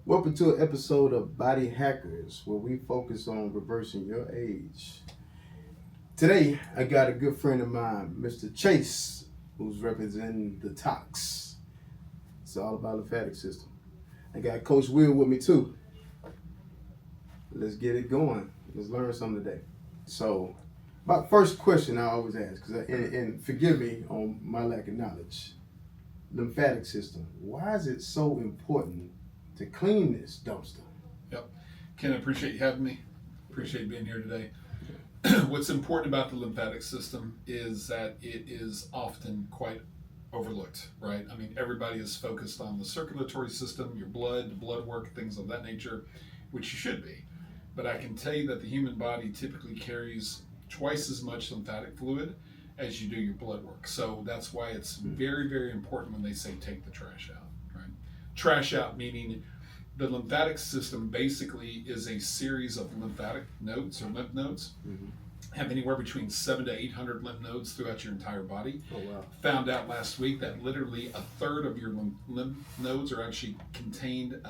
Welcome to an episode of Body Hackers, where we focus on reversing your age. Today, I got a good friend of mine, Mr. Chase, who's representing the Tox. It's all about the lymphatic system. I got Coach Will with me too. Let's get it going. Let's learn something today. So, my first question I always ask, and forgive me on my lack of knowledge, lymphatic system. Why is it so important to clean this dumpster? Yep. Ken, I appreciate you having me. Appreciate being here today. What's important about the lymphatic system is that it is often quite overlooked, right? I mean, everybody is focused on the circulatory system, your blood work, things of that nature, which you should be. But I can tell you that the human body typically carries twice as much lymphatic fluid as you do your blood work. So that's why it's very, very important when they say take the trash out, right? Trash out meaning the lymphatic system basically is a series of lymphatic nodes or lymph nodes. Have anywhere between 700 to 800 lymph nodes throughout your entire body. Oh, wow. Found out last week that literally a third of your lymph nodes are actually contained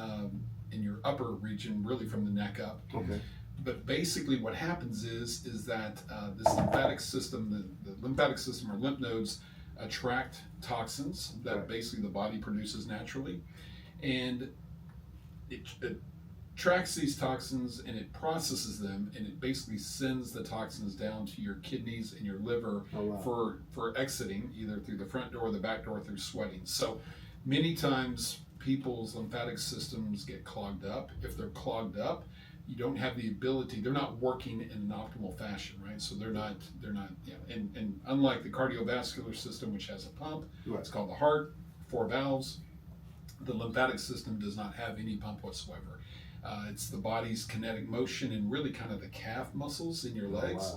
in your upper region, really from the neck up. Okay. But basically what happens is that this lymphatic system, the lymphatic system or lymph nodes attract toxins that basically the body produces naturally. And it tracks these toxins and it processes them, and it basically sends the toxins down to your kidneys and your liver for exiting either through the front door or the back door through sweating. So many times people's lymphatic systems get clogged up. If they're clogged up, you don't have the ability, they're not working in an optimal fashion, right? So they're not, and unlike the cardiovascular system, which has a pump, it's called the heart, 4 valves, the lymphatic system does not have any pump whatsoever. It's the body's kinetic motion and really kind of the calf muscles in your legs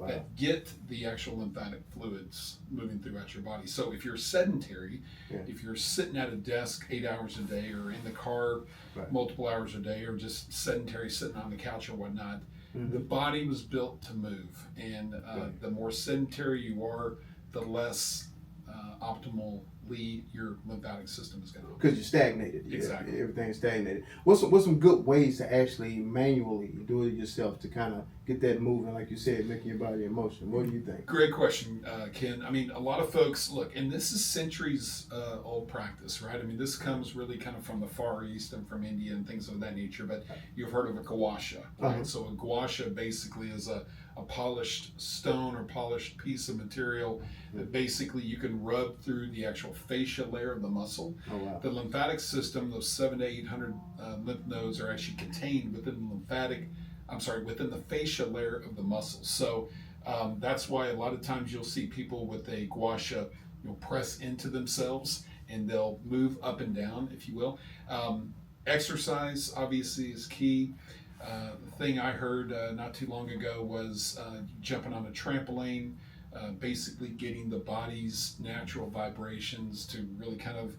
that get the actual lymphatic fluids moving throughout your body. So if you're sedentary, if you're sitting at a desk 8 hours a day or in the car multiple hours a day or just sedentary sitting on the couch or whatnot, the body was built to move. And the more sedentary you are, the less optimally your lymphatic system is going to. Because you're stagnated. Exactly. Everything's stagnated. What's some good ways to actually manually do it yourself to kind of get that moving, like you said, making your body in motion? What do you think? Great question, Ken. I mean, a lot of folks, look, and this is centuries old practice, right? I mean, this comes really kind of from the Far East and from India and things of that nature, but you've heard of a gua sha, right? So a gua sha basically is a polished stone or polished piece of material that basically you can rub through the actual fascia layer of the muscle. The lymphatic system, those 700 to 800 lymph nodes are actually contained within within the fascia layer of the muscle. So that's why a lot of times you'll see people with a gua sha, press into themselves and they'll move up and down, if you will. Exercise obviously is key. The thing I heard not too long ago was jumping on a trampoline, basically getting the body's natural vibrations to really kind of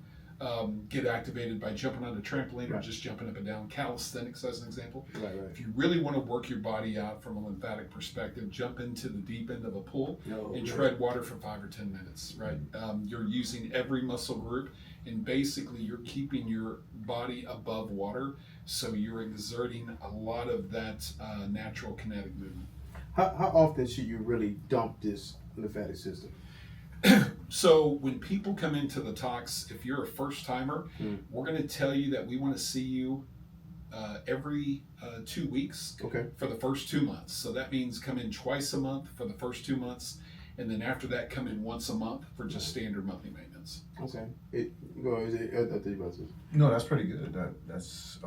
get activated by jumping on a trampoline or just jumping up and down. Calisthenics as an example. If you really want to work your body out from a lymphatic perspective, jump into the deep end of a pool and tread water for 5 or 10 minutes, right? You're using every muscle group and basically you're keeping your body above water, so you're exerting a lot of that natural kinetic movement. How often should you really dump this lymphatic system? So when people come into the Tox, if you're a first timer, we're going to tell you that we want to see you every 2 weeks for the first 2 months. So that means come in twice a month for the first 2 months, and then after that come in once a month for just standard monthly maintenance. No, that's pretty good. That's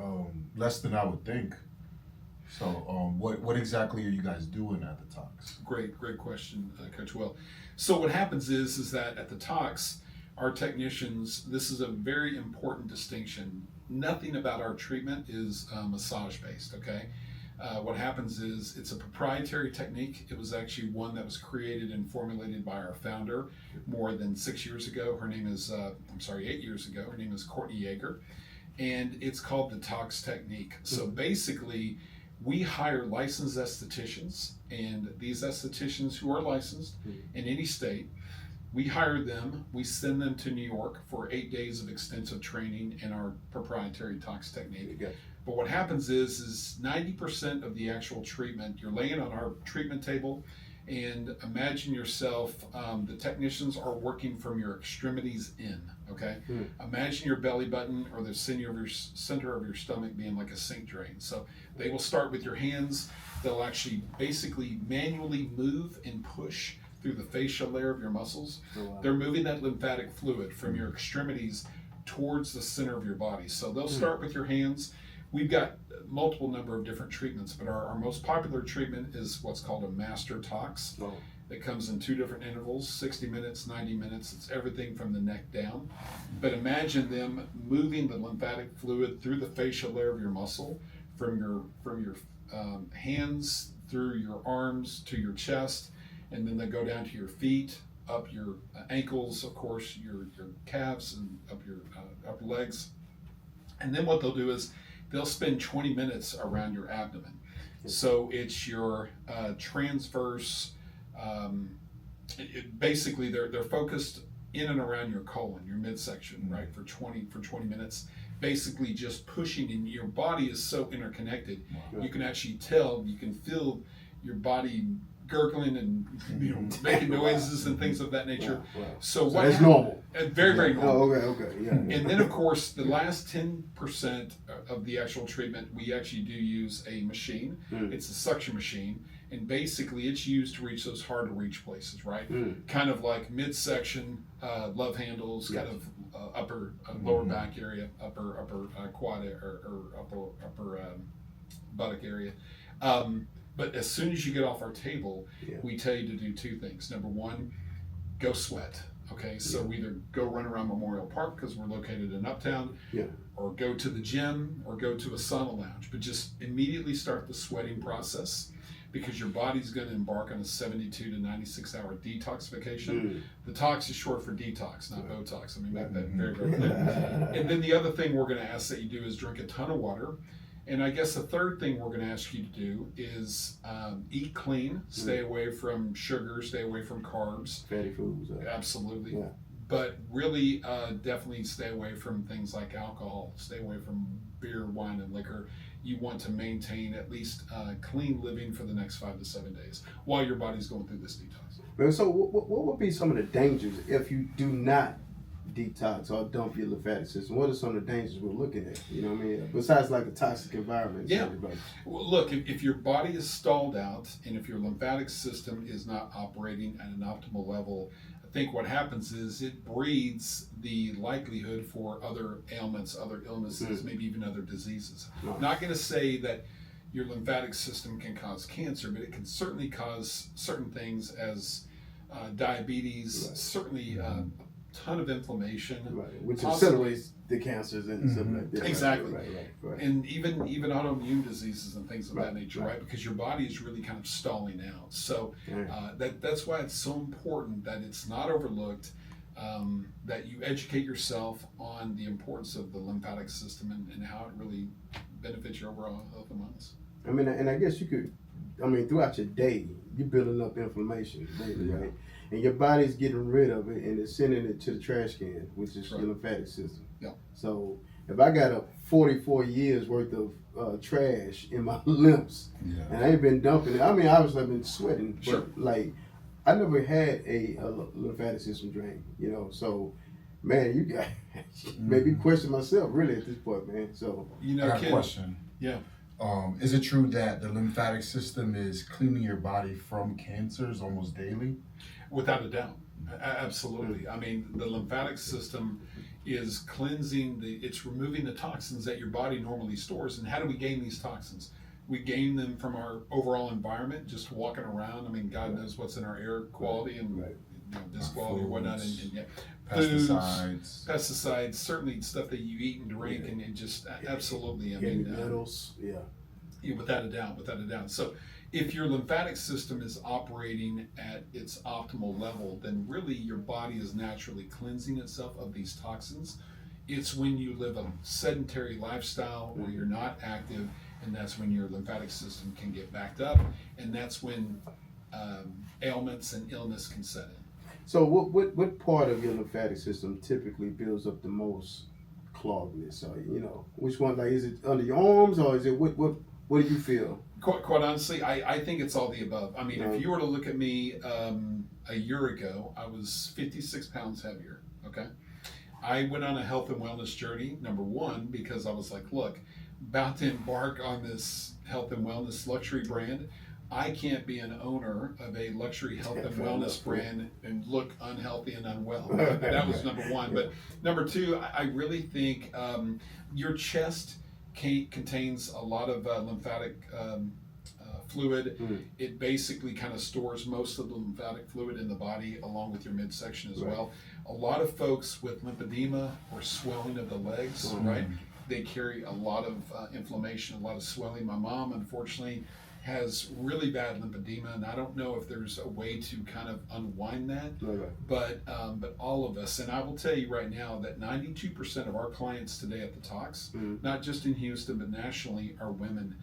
less than I would think. So what exactly are you guys doing at the Tox? Great question, Coach Will. So what happens is that at the Tox, our technicians, this is a very important distinction. Nothing about our treatment is massage based, okay? What happens is it's a proprietary technique. It was actually one that was created and formulated by our founder more than 6 years ago. Her name is, 8 years ago. Her name is Courtney Yeager. And it's called the Tox technique. So basically, we hire licensed estheticians, and these estheticians who are licensed in any state We hire them, we send them to New York for 8 days of extensive training in our proprietary tox technique. Gotcha. But what happens is 90% of the actual treatment, you're laying on our treatment table, and imagine yourself, the technicians are working from your extremities in, okay? Imagine your belly button or the center of your stomach being like a sink drain. So they will start with your hands. They'll actually basically manually move and push through the facial layer of your muscles. Oh, wow. They're moving that lymphatic fluid from your extremities towards the center of your body. So they'll start with your hands. We've got multiple number of different treatments, but our most popular treatment is what's called a master tox. Oh. It comes in 2 different intervals, 60 minutes, 90 minutes. It's everything from the neck down. But imagine them moving the lymphatic fluid through the facial layer of your muscle, from your hands, through your arms to your chest, and then they go down to your feet, up your ankles, of course, your calves, and up your upper legs. And then what they'll do is they'll spend 20 minutes around your abdomen. So it's your transverse, basically they're focused in and around your colon, your midsection, right, for 20 minutes, basically just pushing, and your body is so interconnected. Wow. You can actually tell, you can feel your body gurgling and making noises and things of that nature. Wow. So what that's hap- normal. Very, very normal. Oh, okay, yeah. And then, of course, the last 10% of the actual treatment, we actually do use a machine. It's a suction machine, and basically it's used to reach those hard to reach places, right? Kind of like midsection, love handles, kind of upper, lower back area, upper quad or upper buttock area. But as soon as you get off our table, we tell you to do 2 things. Number 1, go sweat. Okay, so we either go run around Memorial Park because we're located in Uptown, or go to the gym, or go to a sauna lounge. But just immediately start the sweating process, because your body's going to embark on a 72 to 96 hour detoxification. The tox is short for detox, not Botox. Let me make that very, very clear. And then the other thing we're going to ask that you do is drink a ton of water. And I guess the third thing we're going to ask you to do is eat clean, stay away from sugar, stay away from carbs. Fatty foods. Absolutely. Yeah. But really, definitely stay away from things like alcohol, stay away from beer, wine, and liquor. You want to maintain at least clean living for the next 5 to 7 days while your body's going through this detox. So what would be some of the dangers if you do not detox or dump your lymphatic system? What are some of the dangers we're looking at? You know what I mean? Besides like a toxic environment. Yeah. Well, look, if your body is stalled out and if your lymphatic system is not operating at an optimal level, I think what happens is it breeds the likelihood for other ailments, other illnesses, maybe even other diseases. I'm not going to say that your lymphatic system can cause cancer, but it can certainly cause certain things as diabetes, certainly ton of inflammation, which accelerates the cancers and stuff like that. Exactly. Right. And even autoimmune diseses and things of that nature, right? Because your body is really kind of stalling out. So that's why it's so important that it's not overlooked, that you educate yourself on the importance of the lymphatic system and how it really benefits your overall health and wellness. I mean, and I guess you could, throughout your day, you're building up inflammation daily, right? And your body's getting rid of it and it's sending it to the trash can, which is your lymphatic system. Yeah. So if I got a 44 years worth of trash in my lymphs, and I ain't been dumping it, obviously I've been sweating, but like I never had a lymphatic system drain, so man, you got maybe question myself really at this point, man. So I got a question. Yeah. Is it true that the lymphatic system is cleaning your body from cancers almost daily? Without a doubt. Absolutely. I mean, the lymphatic system is cleansing it's removing the toxins that your body normally stores. And how do we gain these toxins? We gain them from our overall environment, just walking around. I mean, God knows what's in our air quality and disc quality or whatnot. And pesticides, certainly stuff that you eat and drink, and just absolutely. Metals, without a doubt. So if your lymphatic system is operating at its optimal level, then really your body is naturally cleansing itself of these toxins. It's when you live a sedentary lifestyle where you're not active, and that's when your lymphatic system can get backed up, and that's when ailments and illness can set in. So what part of your lymphatic system typically builds up the most cloggedness? Or which one? Like, is it under your arms, or is it what do you feel? Quite honestly, I think it's all the above. I mean, if you were to look at me a year ago, I was 56 pounds heavier. Okay. I went on a health and wellness journey, number one, because I was like, look, about to embark on this health and wellness luxury brand. I can't be an owner of a luxury health and wellness brand and look unhealthy and unwell. That was number one. But number two, I really think your chest contains a lot of lymphatic fluid. It basically kind of stores most of the lymphatic fluid in the body along with your midsection as well. A lot of folks with lymphedema or swelling of the legs, right? They carry a lot of inflammation, a lot of swelling. My mom, unfortunately, has really bad lymphedema, and I don't know if there's a way to kind of unwind that. But all of us, and I will tell you right now that 92% of our clients today at the Tox, not just in Houston but nationally, are women.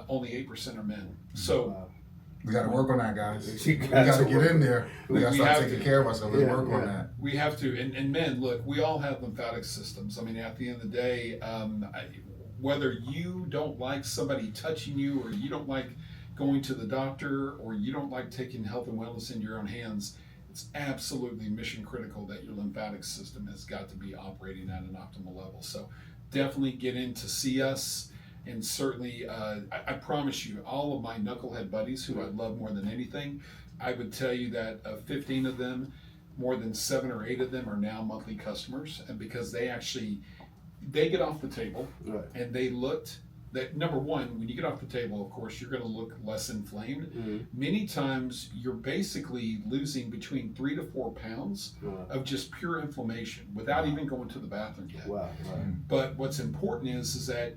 Only 8% are men. So we got to work on that, guys. We got to get in there. We got to start taking care of ourselves. Let's work on that. We have to. And men, look, we all have lymphatic systems. I mean, at the end of the day, whether you don't like somebody touching you, or you don't like going to the doctor, or you don't like taking health and wellness in your own hands, it's absolutely mission critical that your lymphatic system has got to be operating at an optimal level. So definitely get in to see us. And certainly, I promise you, all of my knucklehead buddies, who I love more than anything, I would tell you that 15 of them, more than 7 or 8 of them are now monthly customers. And because they get off the table, and they looked that, number one, when you get off the table, of course, you're going to look less inflamed. Many times you're basically losing between 3 to 4 pounds of just pure inflammation without even going to the bathroom yet. But what's important is that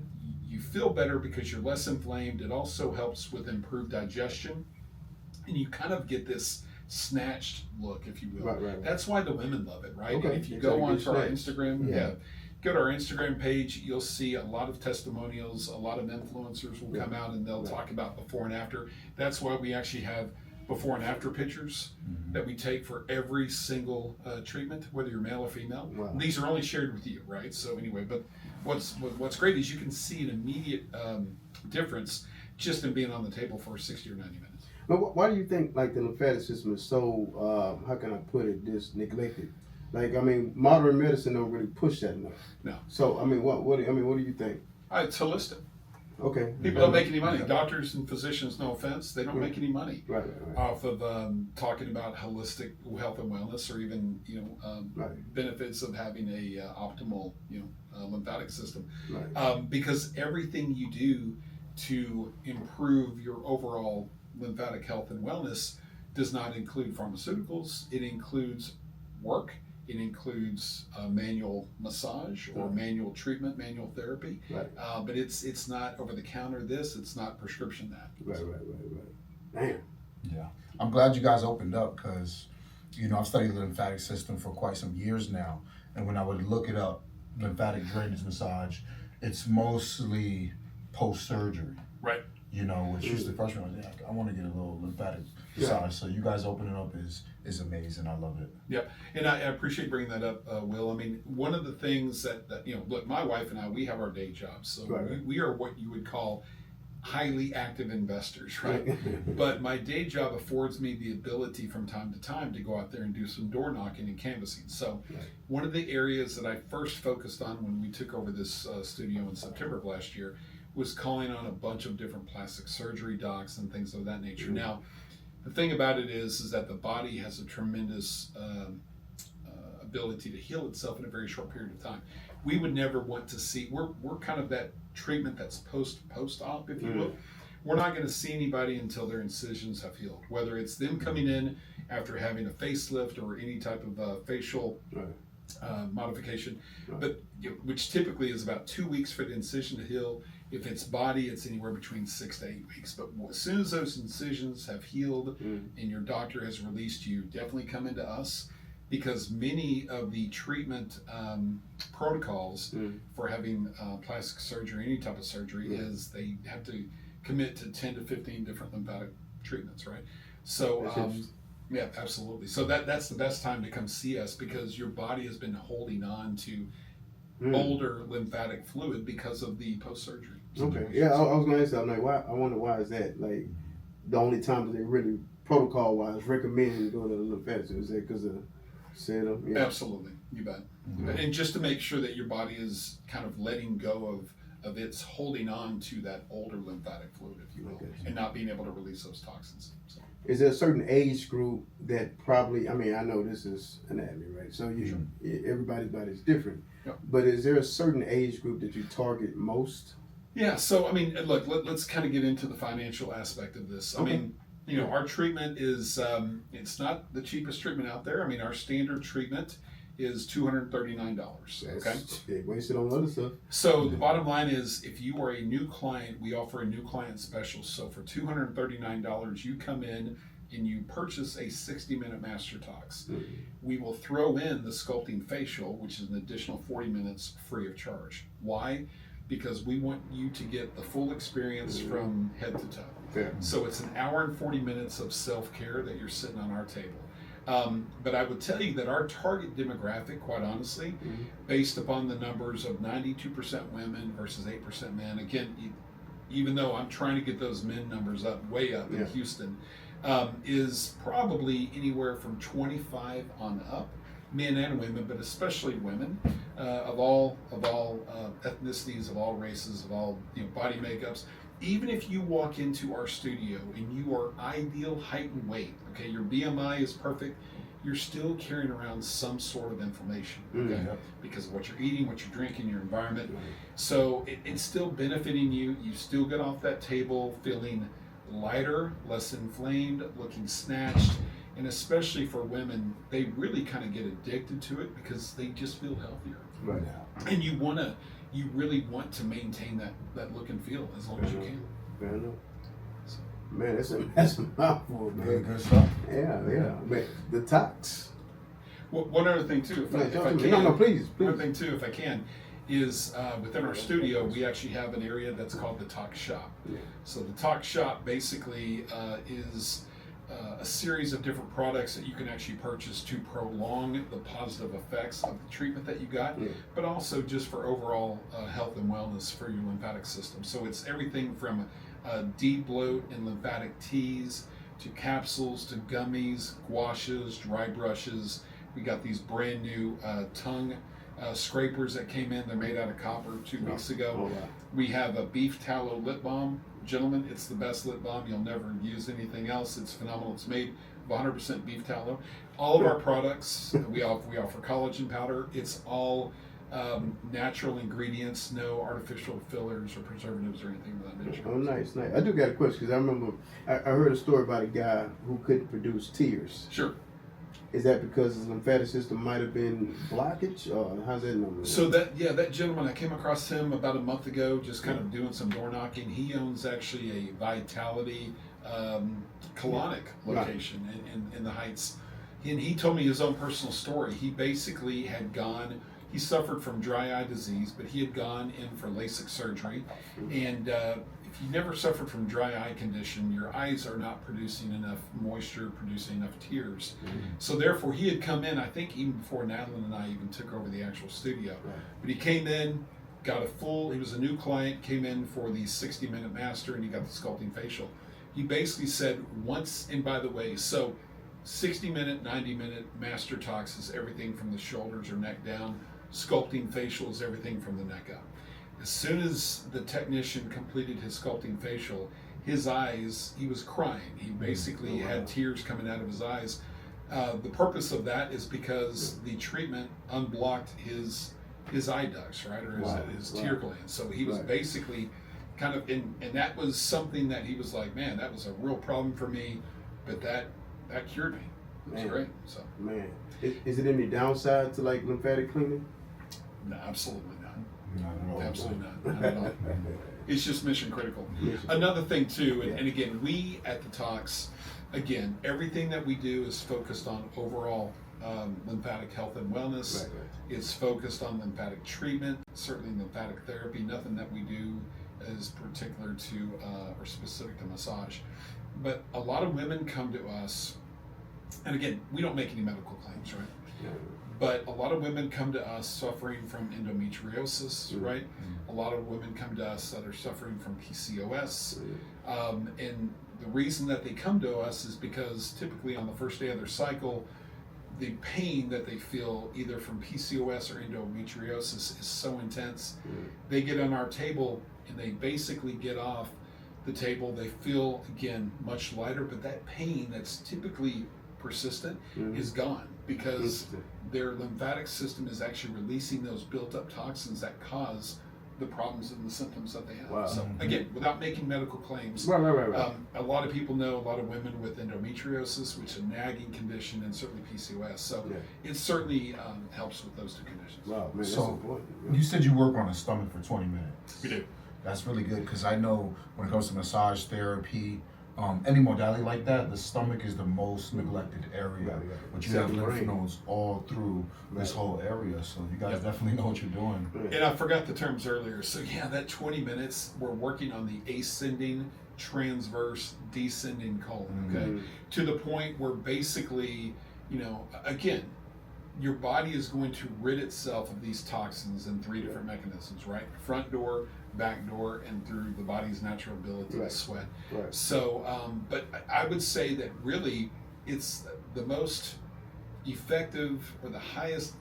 you feel better because you're less inflamed. It also helps with improved digestion, and you kind of get this snatched look, if you will. That's why the women love it, right? And if you go onto our Instagram, go to our Instagram page, you'll see a lot of testimonials. A lot of influencers will come out and they'll talk about before and after. That's why we actually have before and after pictures that we take for every single treatment, whether you're male or female. These are only shared with you, right? So anyway, but what's great is you can see an immediate difference just in being on the table for 60 or 90 minutes. But why do you think like the lymphatic system is so how can I put it, this neglected? Like, I mean, modern medicine don't really push that enough. No. So I mean, what do you think? It's holistic. Okay. People don't make any money. Doctors and physicians, no offense, they don't make any money right. off of talking about holistic health and wellness, or even benefits of having a optimal lymphatic system. Because everything you do to improve your overall lymphatic health and wellness does not include pharmaceuticals. It includes work. It includes manual massage or manual treatment, manual therapy. But it's not over the counter this, it's not prescription that. Right. Damn. Yeah. I'm glad you guys opened up, because, I've studied the lymphatic system for quite some years now. And when I would look it up, lymphatic drainage massage, it's mostly post-surgery. Right. Which is the first one. I want to get a little lymphatic massage. So you guys opening up is amazing. I love it. Yep. And I appreciate bringing that up, Will. I mean, one of the things that look, my wife and I, we have our day jobs. So we are what you would call highly active investors, right? But my day job affords me the ability from time to time to go out there and do some door knocking and canvassing. So one of the areas that I first focused on when we took over this studio in September of last year was calling on a bunch of different plastic surgery docs and things of that nature. Now, the thing about it is that the body has a tremendous ability to heal itself in a very short period of time. We would never want to see, we're kind of that treatment that's post-op, if you will. We're not going to see anybody until their incisions have healed, whether it's them coming in after having a facelift or any type of facial modification, but which typically is about 2 weeks for the incision to heal. If it's body, it's anywhere between 6 to 8 weeks. But as soon as those incisions have healed and your doctor has released you, definitely come into us, because many of the treatment protocols for having plastic surgery, any type of surgery, is they have to commit to 10 to 15 different lymphatic treatments, right? So Yeah, absolutely. So that's the best time to come see us because your body has been holding on to older lymphatic fluid because of the post-surgery Okay. situation. Yeah, I was gonna ask that. I'm like, why? I wonder why is that? Like, the only time that they really protocol wise recommend going to the lymphatic is that because of serum? Yeah. Absolutely, you bet. And just to make sure that your body is kind of letting go of its holding on to that older lymphatic fluid, if you will, Okay. and not being able to release those toxins. So. Is there a certain age group that probably? I mean, I know this is anatomy, right? So everybody's body is different. Yep. But is there a certain age group that you target most? Yeah. So I mean, look, let's kind of get into the financial aspect of this. I Okay. mean, you know, our treatment is it's not the cheapest treatment out there. I mean, our standard treatment is $239. Okay. They wasted on other stuff. So the bottom line is, if you are a new client, we offer a new client special. So for $239, you come in and you purchase a 60-minute Master Tox. We will throw in the sculpting facial, which is an additional 40 minutes free of charge. Why? Because we want you to get the full experience from head to toe. Yeah. So it's an hour and 40 minutes of self-care that you're sitting on our table. But I would tell you that our target demographic, quite honestly, based upon the numbers of 92% women versus 8% men, again, even though I'm trying to get those men numbers up, way up in Houston, is probably anywhere from 25 on up, men and women, but especially women, of all ethnicities, of all races, of all body makeups. Even if you walk into our studio and you are ideal height and weight, okay, your BMI is perfect, you're still carrying around some sort of inflammation, okay, because of what you're eating, what you're drinking, your environment. So it's still benefiting you. You still get off that table feeling lighter, less inflamed, looking snatched. And especially for women, they really kind of get addicted to it because they just feel healthier. Right. And you really want to maintain that look and feel as long as you can. Fair enough. Man, that's a mouthful, man. Good stuff. Yeah. Man, the Tox. Well, one other thing too, if I can. No, please. One thing too, if I can, is within our studio we actually have an area that's called the Tox Shop. Yeah. So the Tox Shop basically is a series of different products that you can actually purchase to prolong the positive effects of the treatment that you got, but also just for overall health and wellness for your lymphatic system. So it's everything from de-bloat and lymphatic teas to capsules to gummies, gouaches, dry brushes. We got these brand new tongue scrapers that came in. They're made out of copper 2 weeks ago. Oh, wow. We have a beef tallow lip balm. Gentlemen, it's the best lip balm. You'll never use anything else. It's phenomenal. It's made of 100% beef tallow. All of our products, we offer collagen powder. It's all natural ingredients, no artificial fillers or preservatives or anything of that nature. Oh, nice. I do got a question because I remember I heard a story about a guy who couldn't produce tears. Sure. Is that because his lymphatic system might have been blockage, or how's that number? So that gentleman, I came across him about a month ago, just kind of doing some door knocking. He owns actually a Vitality colonic location in the Heights, and he told me his own personal story. He basically had gone. He suffered from dry eye disease, but he had gone in for LASIK surgery, and if you never suffered from dry eye condition, your eyes are not producing enough moisture, producing enough tears. So therefore, he had come in, I think even before Madeline and I even took over the actual studio. But he came in, he was a new client, came in for the 60-minute master, and he got the sculpting facial. He basically said and by the way, so 60-minute, 90-minute Master Tox is everything from the shoulders or neck down. Sculpting facial is everything from the neck up. As soon as the technician completed his sculpting facial, his eyes, he was crying. He basically had tears coming out of his eyes. The purpose of that is because the treatment unblocked his eye ducts, right, or his tear glands. So he was basically kind of and that was something that he was like, man, that was a real problem for me, but that cured me. It was great. So man, is it any downside to like lymphatic cleaning? No, absolutely not. Not at all. Absolutely not at all. It's just mission critical. Another thing too, and again, we at the Tox, again, everything that we do is focused on overall lymphatic health and wellness. It's focused on lymphatic treatment, certainly lymphatic therapy. Nothing that we do is particular to or specific to massage. But a lot of women come to us and again, we don't make any medical claims, right? But a lot of women come to us suffering from endometriosis, right? A lot of women come to us that are suffering from PCOS. And the reason that they come to us is because typically on the first day of their cycle, the pain that they feel either from PCOS or endometriosis is so intense. They get on our table and they basically get off the table. They feel, again, much lighter, but that pain that's typically persistent is gone because their lymphatic system is actually releasing those built-up toxins that cause the problems and the symptoms that they have. Wow. So again, without making medical claims, Right. a lot of people know a lot of women with endometriosis, which is a nagging condition, and certainly PCOS. So it certainly helps with those two conditions. Wow, man, that's So, important. You said you work on the stomach for 20 minutes. We do. That's really good because I know when it comes to massage therapy, any modality like that, the stomach is the most neglected area. But you have lymph nodes all through this whole area, so you guys definitely know what you're doing. And I forgot the terms earlier. So yeah, that 20 minutes, we're working on the ascending, transverse, descending colon, okay? To the point where basically, you know, again, your body is going to rid itself of these toxins in 3 different mechanisms, right? Front door, back door, and through the body's natural ability to sweat. So, but I would say that really it's the most effective or the highest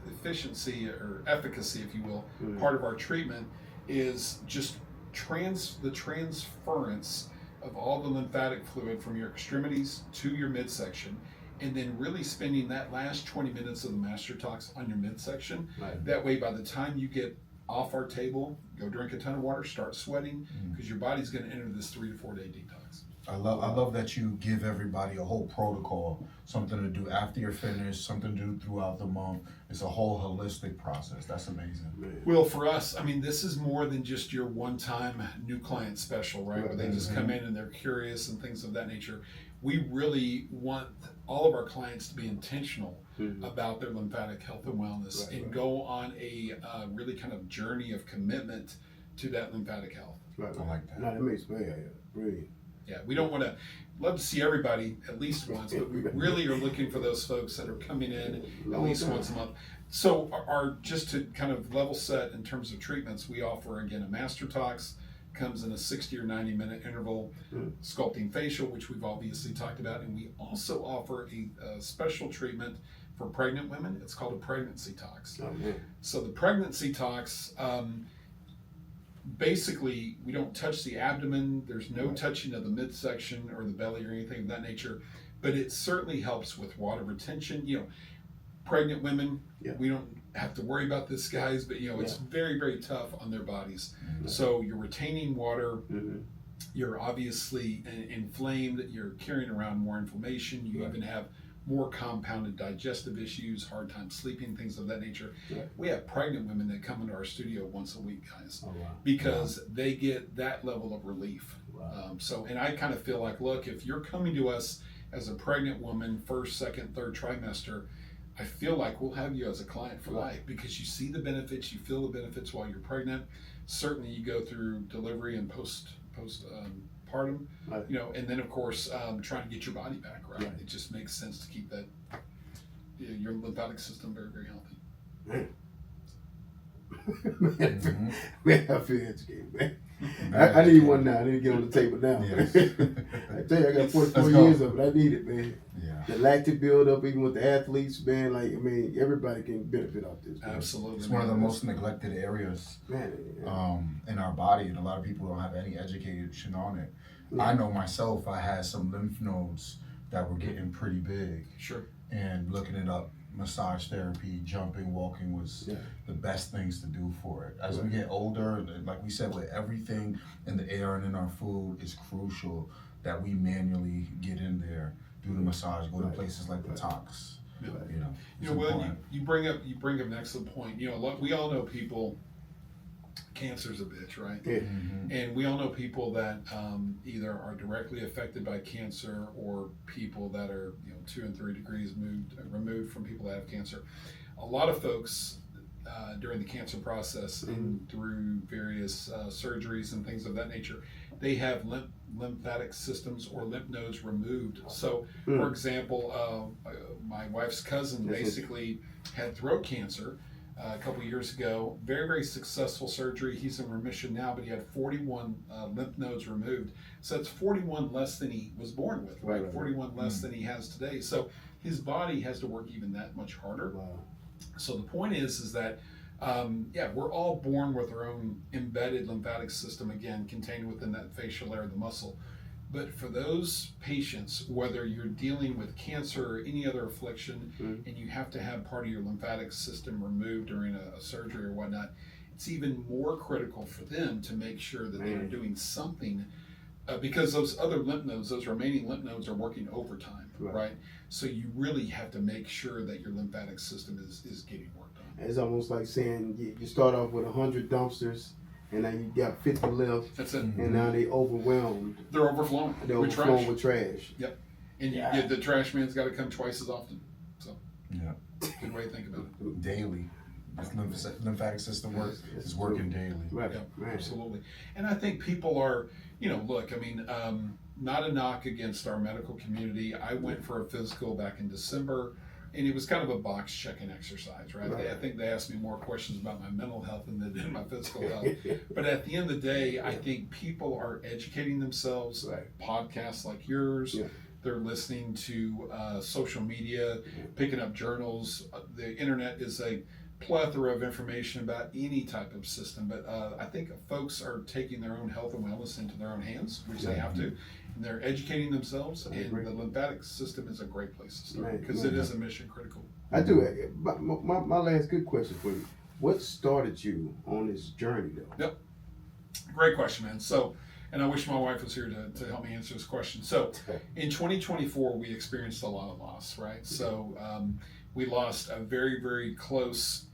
efficiency or efficacy, if you will, part of our treatment is just the transference of all the lymphatic fluid from your extremities to your midsection, and then really spending that last 20 minutes of the master tox on your midsection. That way, by the time you get off our table, go drink a ton of water, start sweating, because your body's going to enter this 3 to 4 day detox. I love that you give everybody a whole protocol, something to do after you're finished, something to do throughout the month. It's a whole holistic process. That's amazing. Well, for us, I mean, this is more than just your one-time new client special, right? Where they just come in and they're curious and things of that nature. We really want all of our clients to be intentional about their lymphatic health and wellness and go on a really kind of journey of commitment to that lymphatic health. I like that. No, that makes brilliant. Yeah, we don't want to love to see everybody at least once, but we really are looking for those folks that are coming in at least once a month. So our just to kind of level set in terms of treatments, we offer again a master tox, comes in a 60 or 90 minute interval, sculpting facial, which we've obviously talked about, and we also offer a special treatment for pregnant women. It's called a pregnancy tox. So the pregnancy tox, basically, we don't touch the abdomen. There's no touching of the midsection or the belly or anything of that nature, but it certainly helps with water retention. You know, pregnant women, we don't have to worry about this, guys, but you know, it's very, very tough on their bodies. So you're retaining water. You're obviously inflamed. You're carrying around more inflammation. You even have more compounded digestive issues, hard time sleeping, things of that nature. We have pregnant women that come into our studio once a week, guys, because they get that level of relief. So, and I kind of feel like, look, if you're coming to us as a pregnant woman, first, second, third trimester, I feel like we'll have you as a client for life because you see the benefits, you feel the benefits while you're pregnant. Certainly you go through delivery and postpartum, you know, and then of course trying to get your body back right. It just makes sense to keep that your lymphatic system very, very healthy. Man, I feel educated, man. I need one now. I need to get on the table now. I tell you, I got 44 years of it. I need it, man. The lactic build up, even with the athletes, man. Like, I mean, everybody can benefit off this. Man. Absolutely. It's one of the most neglected areas in our body, and a lot of people don't have any education on it. I know myself, I had some lymph nodes that were getting pretty big. And looking it up, massage therapy, jumping, walking was the best things to do for it. As we get older, like we said, with everything in the air and in our food, it's crucial that we manually get in there, do the massage, go to places like the Tox. You know, well, you bring up an excellent point. You know, we all know people. Cancer's a bitch, right? And we all know people that either are directly affected by cancer or people that are 2 and 3 degrees removed from people that have cancer. A lot of folks during the cancer process and through various surgeries and things of that nature, they have lymphatic systems or lymph nodes removed. So, for example, my wife's cousin basically had throat cancer a couple years ago. Very, very successful surgery. He's in remission now, but he had 41 lymph nodes removed. So that's 41 less than he was born with, right? 41 less than he has today. So his body has to work even that much harder. Wow. So the point is that we're all born with our own embedded lymphatic system, again, contained within that facial layer of the muscle. But for those patients, whether you're dealing with cancer or any other affliction, and you have to have part of your lymphatic system removed during a surgery or whatnot, it's even more critical for them to make sure that they're doing something, because those other lymph nodes, those remaining lymph nodes, are working overtime, right? So you really have to make sure that your lymphatic system is getting worked on. It's almost like saying you start off with 100 dumpsters, and now you got 50 left. That's it. And now they overwhelmed. They're overflowing. They're with overflowing trash. with trash. Yep. And the trash man's got to come twice as often. So, good way to think about it. Daily. This lymphatic system is working daily. Right. Yeah, absolutely. And I think people are, look, I mean, not a knock against our medical community. I went for a physical back in December, and it was kind of a box checking exercise, right? I think they asked me more questions about my mental health than they did my physical health. But at the end of the day, I think people are educating themselves. Podcasts like yours. They're listening to social media, picking up journals. The internet is a plethora of information about any type of system, but I think folks are taking their own health and wellness into their own hands, which they have to, and they're educating themselves, and the lymphatic system is a great place to start because it is a mission critical. I do. My last good question for you: what started you on this journey, though? Yep, great question, man. So, and I wish my wife was here to help me answer this question. So, in 2024, we experienced a lot of loss, right? So, we lost a very, very close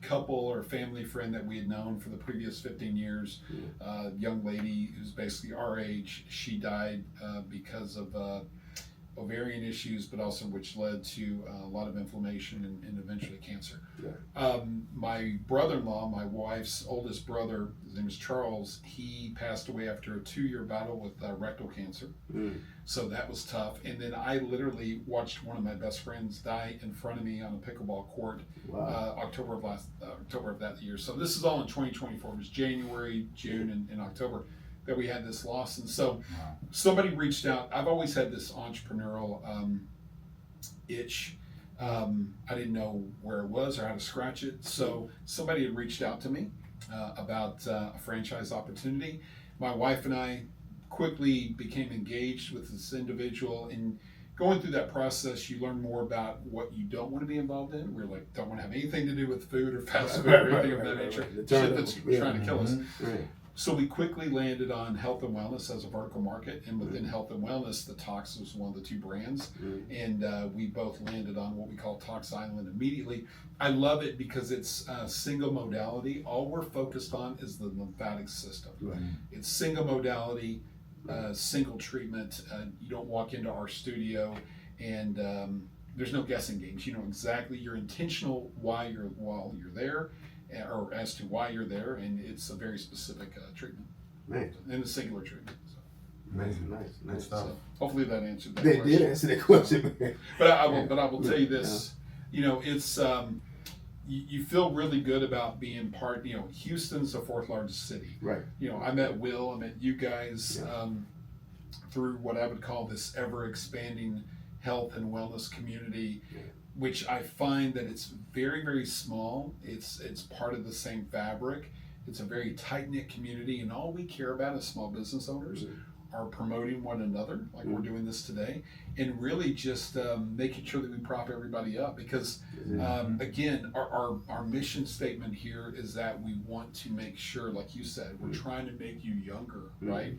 couple or family friend that we had known for the previous 15 years. Young lady who's basically our age. She died because of ovarian issues, but also which led to a lot of inflammation and eventually cancer. My brother-in-law, my wife's oldest brother, his name is Charles, he passed away after a 2-year battle with rectal cancer. So that was tough. And then I literally watched one of my best friends die in front of me on a pickleball court October of that year. So this is all in 2024. It was January, June, and October that we had this loss. And so somebody reached out. I've always had this entrepreneurial itch. I didn't know where it was or how to scratch it. So somebody had reached out to me about a franchise opportunity. My wife and I quickly became engaged with this individual, and going through that process, you learn more about what you don't want to be involved in. We're like, don't want to have anything to do with food or fast food or anything of that nature. Shit that's trying to kill us. So we quickly landed on health and wellness as a vertical market, and within health and wellness, the Tox was one of the 2 brands, and we both landed on what we call Tox Island immediately. I love it because it's single modality. All we're focused on is the lymphatic system. It's single modality, single treatment. You don't walk into our studio and there's no guessing games. You know exactly, you're intentional while you're there, or as to why you're there, and it's a very specific treatment. And a singular treatment. So. Nice stuff. So hopefully that answered that They question. did answer that question, man. But I will tell you this, it's you feel really good about being part. Houston's the 4th largest city. Right. I met Will, I met you guys through what I would call this ever expanding health and wellness community, which I find that it's very, very small. It's part of the same fabric. It's a very tight-knit community, and all we care about as small business owners are promoting one another, like we're doing this today, and really just making sure that we prop everybody up, because again, our mission statement here is that we want to make sure, like you said, we're trying to make you younger, right?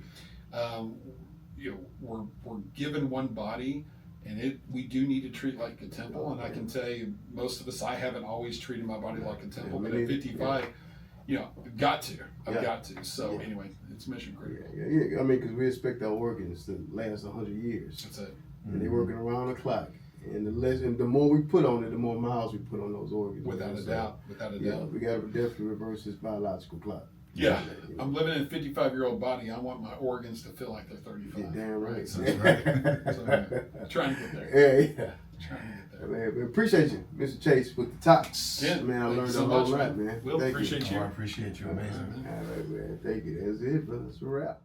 We're given one body, and we do need to treat like a temple. And I can tell you, most of us, I haven't always treated my body like a temple, but at 55, I've got to. So anyway, it's mission critical. I mean, because we expect our organs to last 100 years. That's it. And they're working around the clock. And the more we put on it, the more miles we put on those organs. Without a So, doubt. Without a yeah, doubt. we got to definitely reverse this biological clock. Yeah, You know? I'm living in a 55-year-old body. I want my organs to feel like they're 35. You're damn right. So, That's right. so trying to get there. Yeah. Trying to get there. Man, we appreciate you, Mr. Chase, with the Tox. Yeah, Man, I thank learned you so a whole much, lot, man. man. Will, Thank appreciate Oh, you. I appreciate you. Amazing. All right, man. Thank you. That's it, brother. That's a wrap.